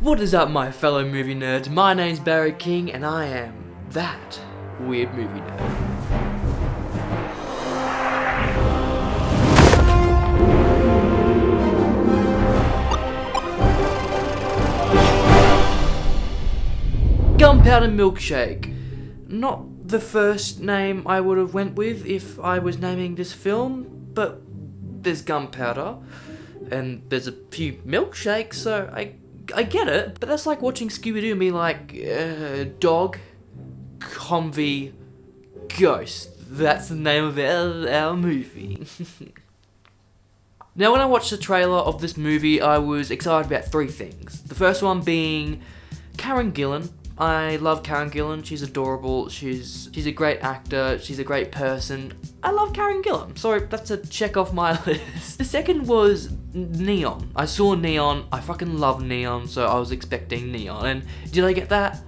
What is up, my fellow movie nerds? My name's Barry King, and I am that weird movie nerd. Gunpowder Milkshake. Not the first name I would have went with if I was naming this film, but there's gunpowder, and there's a few milkshakes, so I get it, but that's like watching Scooby-Doo and being like, dog, convy, ghost. That's the name of our movie. Now, when I watched the trailer of this movie, I was excited about three things. The first one being Karen Gillan. I love Karen Gillan. She's adorable. She's a great actor. She's a great person. I love Karen Gillan, so that's a check off my list. The second was neon. I saw neon. I fucking love neon, so I was expecting neon. And did I get that?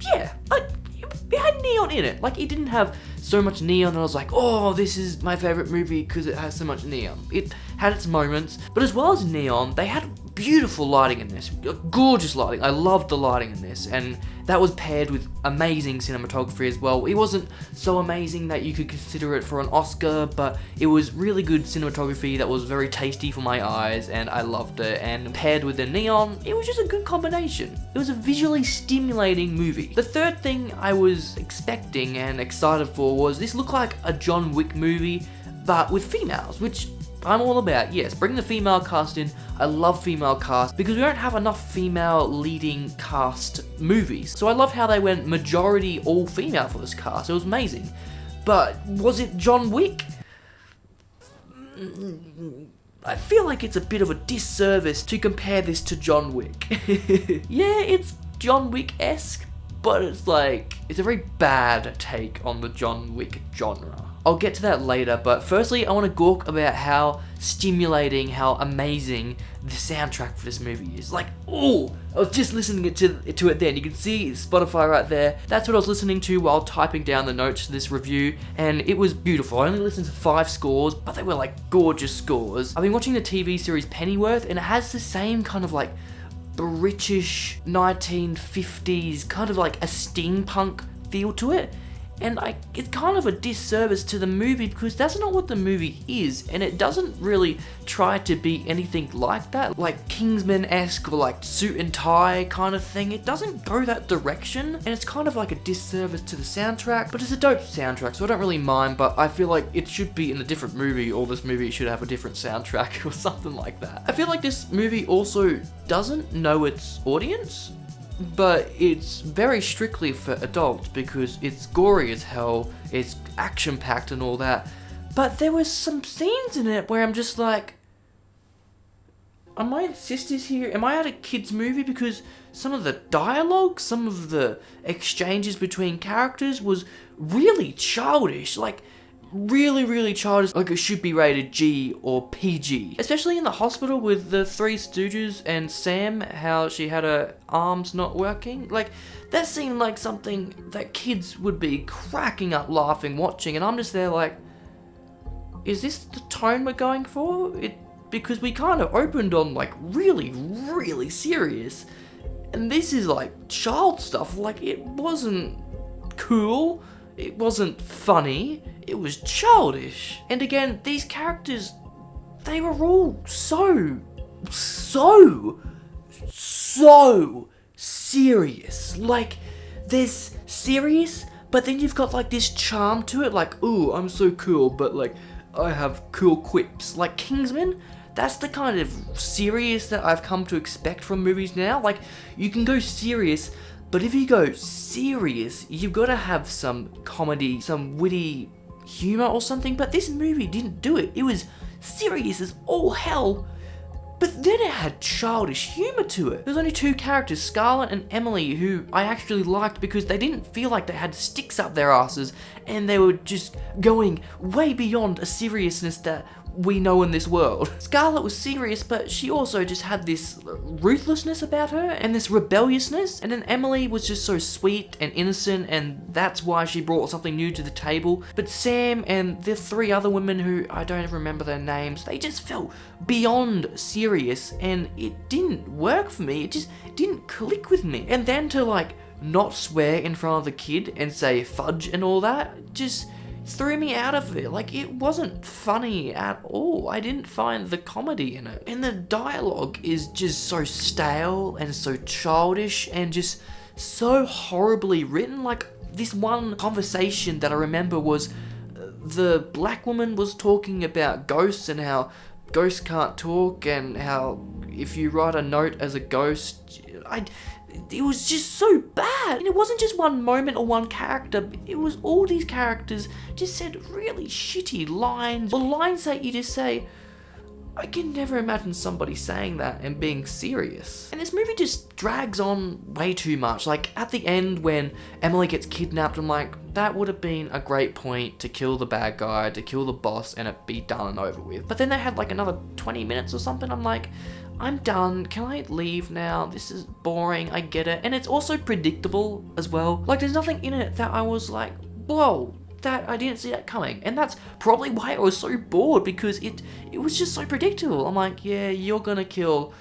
Yeah, it had neon in it. Like, it didn't have so much neon that I was like, oh, this is my favorite movie because it has so much neon. It had its moments, but as well as neon, they had beautiful lighting in this. Gorgeous lighting. I loved the lighting in this, and that was paired with amazing cinematography as well. It wasn't so amazing that you could consider it for an Oscar, but it was really good cinematography that was very tasty for my eyes, and I loved it. And paired with the neon, it was just a good combination. It was a visually stimulating movie. The third thing I was expecting and excited for was this looked like a John Wick movie, but with females, which I'm all about. Yes, bring the female cast in. I love female cast because we don't have enough female leading cast movies. So I love how they went majority all female for this cast. It was amazing. But was it John Wick? I feel like it's a bit of a disservice to compare this to John Wick. Yeah, it's John Wick-esque, but it's a very bad take on the John Wick genre. I'll get to that later, but firstly, I want to gawk about how stimulating, how amazing the soundtrack for this movie is. Like, oh, I was just listening to it then. You can see Spotify right there. That's what I was listening to while typing down the notes to this review, and it was beautiful. I only listened to 5 scores, but they were like gorgeous scores. I've been watching the TV series Pennyworth, and it has the same kind of like British 1950s, kind of like a steampunk feel to it. And it's kind of a disservice to the movie because that's not what the movie is, and it doesn't really try to be anything like that, like Kingsman-esque or like suit and tie kind of thing. It doesn't go that direction, and it's kind of like a disservice to the soundtrack, but it's a dope soundtrack, so I don't really mind, but I feel like it should be in a different movie, or this movie should have a different soundtrack or something like that. I feel like this movie also doesn't know its audience, but it's very strictly for adults because it's gory as hell, it's action-packed and all that. But there were some scenes in it where I'm just like, are my sisters here? Am I at a kid's movie? Because some of the dialogue, some of the exchanges between characters was really childish. Like, really childish, like it should be rated G or PG. Especially in the hospital with the Three Stooges and Sam, how she had her arms not working. Like, that seemed like something that kids would be cracking up laughing watching, and I'm just there like, is this the tone we're going for? Because we kind of opened on like really serious, and this is like child stuff. Like, it wasn't cool, it wasn't funny, it was childish. And again, these characters, they were all so serious. Like, there's serious, but then you've got like this charm to it, like, ooh, I'm so cool, but like, I have cool quips. Like Kingsman, that's the kind of serious that I've come to expect from movies now. Like, you can go serious, but if you go serious, you've got to have some comedy, some witty humor or something, but this movie didn't do it. It was serious as all hell, but then it had childish humor to it. There's only 2 characters, Scarlett and Emily, who I actually liked because they didn't feel like they had sticks up their asses, and they were just going way beyond a seriousness that we know in this world. Scarlett was serious, but she also just had this ruthlessness about her and this rebelliousness, and then Emily was just so sweet and innocent, and that's why she brought something new to the table. But Sam and the 3 other women who I don't even remember their names, they just felt beyond serious, and it didn't work for me. It just didn't click with me. And then to like not swear in front of the kid and say fudge and all that just threw me out of it. Like, it wasn't funny at all. I didn't find the comedy in it. And the dialogue is just so stale and so childish and just so horribly written. Like, this one conversation that I remember was the black woman was talking about ghosts and how ghosts can't talk and how if you write a note as a ghost, it was just so bad. And it wasn't just one moment or one character, it was all these characters just said really shitty lines, or lines that you just say, I can never imagine somebody saying that and being serious. And this movie just drags on way too much. Like, at the end when Emily gets kidnapped, I'm like, that would have been a great point to kill the bad guy, to kill the boss, and it be done and over with. But then they had like another 20 minutes or something. I'm like, I'm done. Can I leave now? This is boring. I get it. And it's also predictable as well. Like, there's nothing in it that I was like, whoa, that I didn't see that coming. And that's probably why I was so bored, because it was just so predictable. I'm like, yeah, you're gonna kill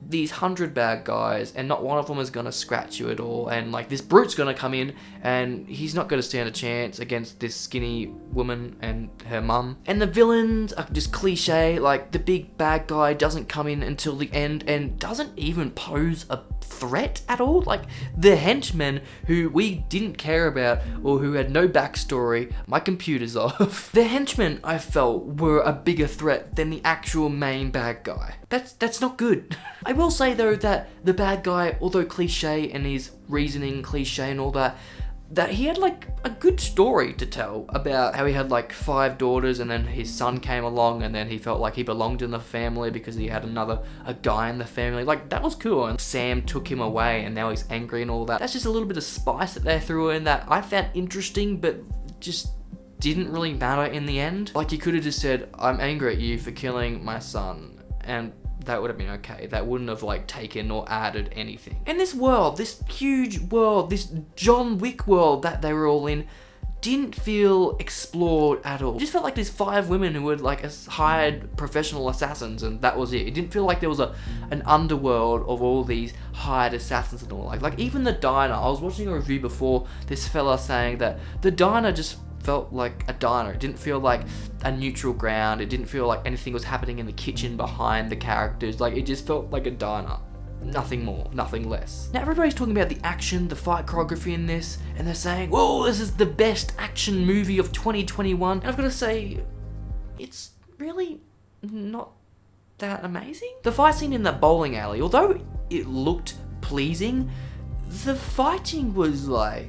these 100 bad guys and not one of them is gonna scratch you at all, and like this brute's gonna come in and he's not gonna stand a chance against this skinny woman and her mum. And the villains are just cliche. Like, the big bad guy doesn't come in until the end and doesn't even pose a threat at all. Like, the henchmen who we didn't care about or who had no backstory, my computer's off. The henchmen, I felt, were a bigger threat than the actual main bad guy. That's not good. I will say though that the bad guy, although cliche and his reasoning cliche and all that he had like a good story to tell about how he had like 5 daughters and then his son came along and then he felt like he belonged in the family because he had a guy in the family. Like, that was cool. And Sam took him away and now he's angry and all that. That's just a little bit of spice that they threw in that I found interesting, but just didn't really matter in the end. Like, you could have just said, I'm angry at you for killing my son, and that would have been okay. That wouldn't have like taken or added anything. And this world, this huge world, this John Wick world that they were all in, didn't feel explored at all. It just felt like there's 5 women who were like hired professional assassins and that was it. It didn't feel like there was an underworld of all these hired assassins and all. Like even the diner, I was watching a review before, this fella saying that the diner just felt like a diner. It didn't feel like a neutral ground. It didn't feel like anything was happening in the kitchen behind the characters. Like, it just felt like a diner. Nothing more, nothing less. Now everybody's talking about the action, the fight choreography in this, and they're saying, whoa, this is the best action movie of 2021. And I've got to say, it's really not that amazing. The fight scene in that bowling alley, although it looked pleasing, the fighting was like,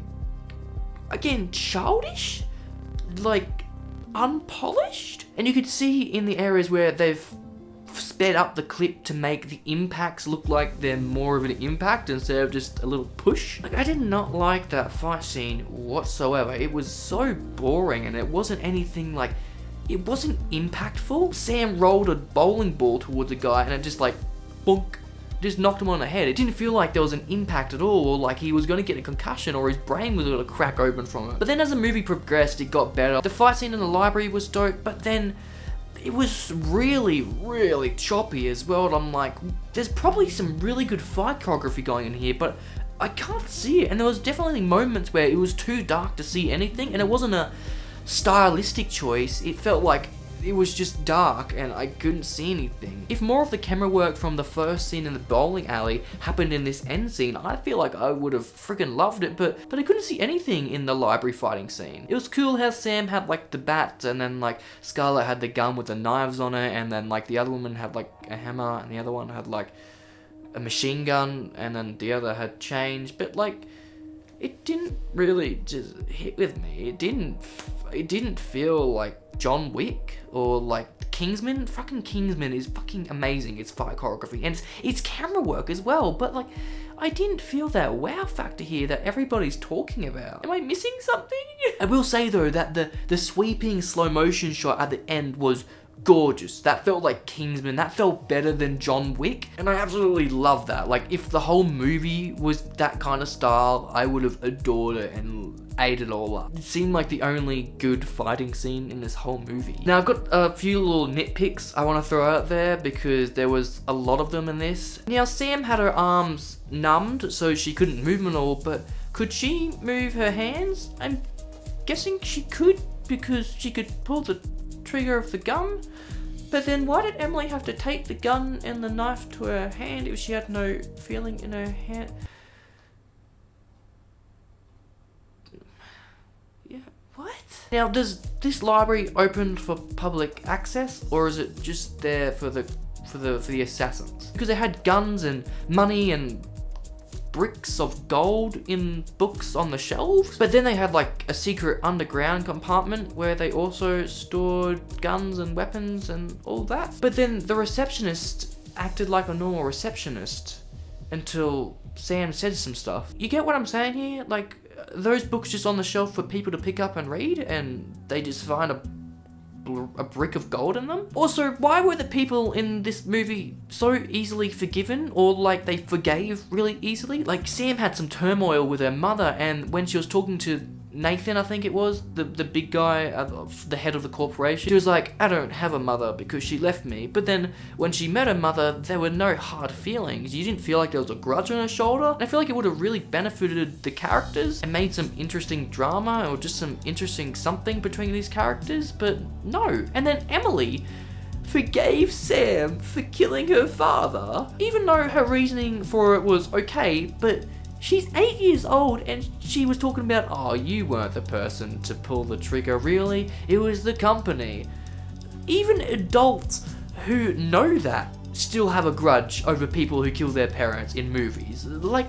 again, childish, like unpolished. And you could see in the areas where they've sped up the clip to make the impacts look like they're more of an impact instead of just a little push. Like, I did not like that fight scene whatsoever. It was so boring and it wasn't anything like, it wasn't impactful. Sam rolled a bowling ball towards a guy and it just like, bonk, just knocked him on the head. It didn't feel like there was an impact at all, or like he was going to get a concussion or his brain was going to crack open from it. But then as the movie progressed, it got better. The fight scene in the library was dope, but then it was really, really choppy as well. And I'm like, there's probably some really good fight choreography going in here, but I can't see it. And there was definitely moments where it was too dark to see anything, and it wasn't a stylistic choice. It felt like it was just dark and I couldn't see anything. If more of the camera work from the first scene in the bowling alley happened in this end scene, I feel like I would have freaking loved it, but I couldn't see anything in the library fighting scene. It was cool how Sam had like the bats and then like Scarlett had the gun with the knives on it, and then like the other woman had like a hammer and the other one had like a machine gun, and then the other had chains, but like it didn't really just hit with me. It didn't feel like John Wick or like Kingsman. Fucking Kingsman is fucking amazing. It's fight choreography and it's camera work as well, but like I didn't feel that wow factor here that everybody's talking about. Am I missing something? I will say though that the sweeping slow motion shot at the end was gorgeous. That felt like Kingsman. That felt better than John Wick. And I absolutely love that. Like, if the whole movie was that kind of style, I would have adored it and ate it all up. It seemed like the only good fighting scene in this whole movie. Now, I've got a few little nitpicks I want to throw out there because there was a lot of them in this. Now, Sam had her arms numbed, so she couldn't move them at all, but could she move her hands? I'm guessing she could because she could pull the trigger of the gun. But then why did Emily have to take the gun and the knife to her hand if she had no feeling in her hand? Yeah, what? Now, does this library open for public access, or is it just there for the assassins? Because they had guns and money and bricks of gold in books on the shelves, but then they had like a secret underground compartment where they also stored guns and weapons and all that. But then the receptionist acted like a normal receptionist until Sam said some stuff. You get what I'm saying here? Like, those books just on the shelf for people to pick up and read, and they just find a brick of gold in them? Also, why were the people in this movie so easily forgiven, or like they forgave really easily? Like, Sam had some turmoil with her mother, and when she was talking to Nathan, I think it was, the big guy, the head of the corporation, she was like, I don't have a mother because she left me. But then when she met her mother, there were no hard feelings. You didn't feel like there was a grudge on her shoulder. And I feel like it would have really benefited the characters and made some interesting drama or just some interesting something between these characters, but no. And then Emily forgave Sam for killing her father, even though her reasoning for it was okay, but she's 8 years old and she was talking about, oh, you weren't the person to pull the trigger, really. It was the company. Even adults who know that still have a grudge over people who kill their parents in movies. Like,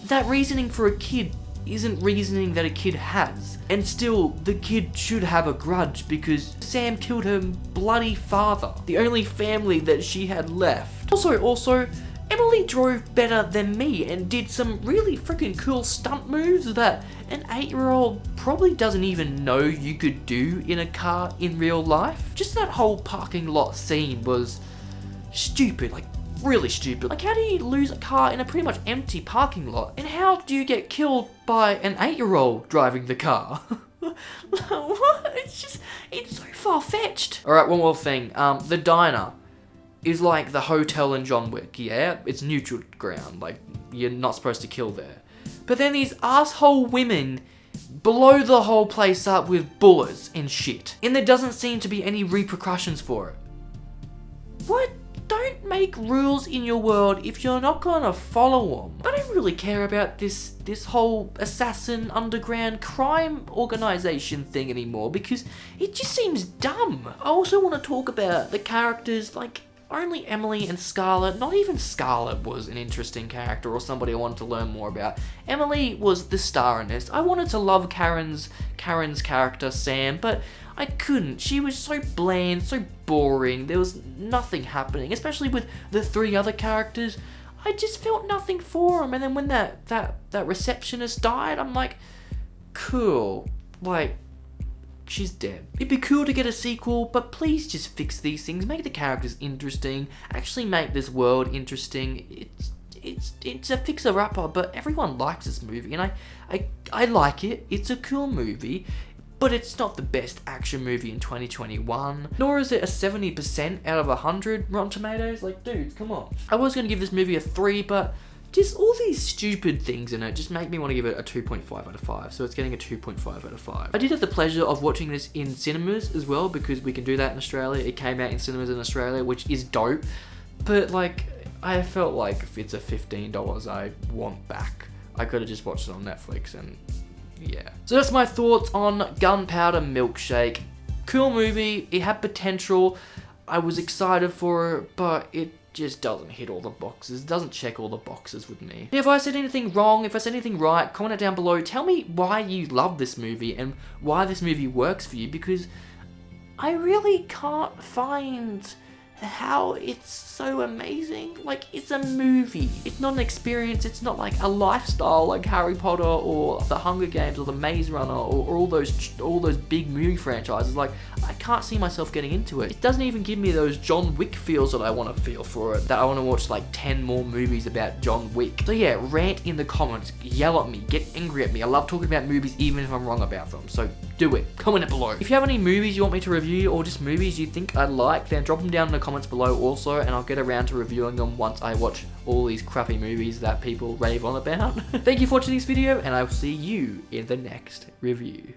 that reasoning for a kid isn't reasoning that a kid has. And still, the kid should have a grudge because Sam killed her bloody father, the only family that she had left. Also, Emily drove better than me and did some really freaking cool stunt moves that an 8-year-old probably doesn't even know you could do in a car in real life. Just that whole parking lot scene was stupid, like really stupid. Like, how do you lose a car in a pretty much empty parking lot? And how do you get killed by an 8-year-old driving the car? What? It's so far-fetched. Alright, one more thing. The diner is like the hotel in John Wick, yeah? It's neutral ground, like, you're not supposed to kill there. But then these asshole women blow the whole place up with bullets and shit. And there doesn't seem to be any repercussions for it. What? Don't make rules in your world if you're not gonna follow them. I don't really care about this whole assassin underground crime organization thing anymore because it just seems dumb. I also want to talk about the characters, like, only Emily and Scarlett. Not even Scarlett was an interesting character or somebody I wanted to learn more about. Emily was the star in this. I wanted to love Karen's character, Sam, but I couldn't. She was so bland, so boring. There was nothing happening, especially with the 3 other characters. I just felt nothing for them. And then when that receptionist died, I'm like, cool. Like, she's dead. It'd be cool to get a sequel, but please just fix these things. Make the characters interesting. Actually make this world interesting. It's a fixer-upper, but everyone likes this movie, and I like it. It's a cool movie, but it's not the best action movie in 2021. Nor is it a 70% out of 100 Rotten Tomatoes. Like, dude, come on. I was going to give this movie a 3, but just all these stupid things in it just make me want to give it a 2.5 out of 5. So it's getting a 2.5 out of 5. I did have the pleasure of watching this in cinemas as well, because we can do that in Australia. It came out in cinemas in Australia, which is dope. But, like, I felt like if it's a $15 I want back, I could have just watched it on Netflix, and yeah. So that's my thoughts on Gunpowder Milkshake. Cool movie. It had potential. I was excited for it, but it just doesn't hit all the boxes. It doesn't check all the boxes with me. If I said anything wrong, if I said anything right, comment it down below. Tell me why you love this movie and why this movie works for you, because I really can't find how it's so amazing. Like, it's a movie. It's not an experience. It's not like a lifestyle like Harry Potter or The Hunger Games or The Maze Runner or all those big movie franchises. Like, I can't see myself getting into it. It doesn't even give me those John Wick feels that I want to feel for it, that I want to watch like 10 more movies about John Wick. So yeah, rant in the comments, yell at me, get angry at me. I love talking about movies even if I'm wrong about them, so do it. Comment it below. If you have any movies you want me to review or just movies you think I'd like, then drop them down in the comments below also, and I'll get around to reviewing them once I watch all these crappy movies that people rave on about. Thank you for watching this video, and I will see you in the next review.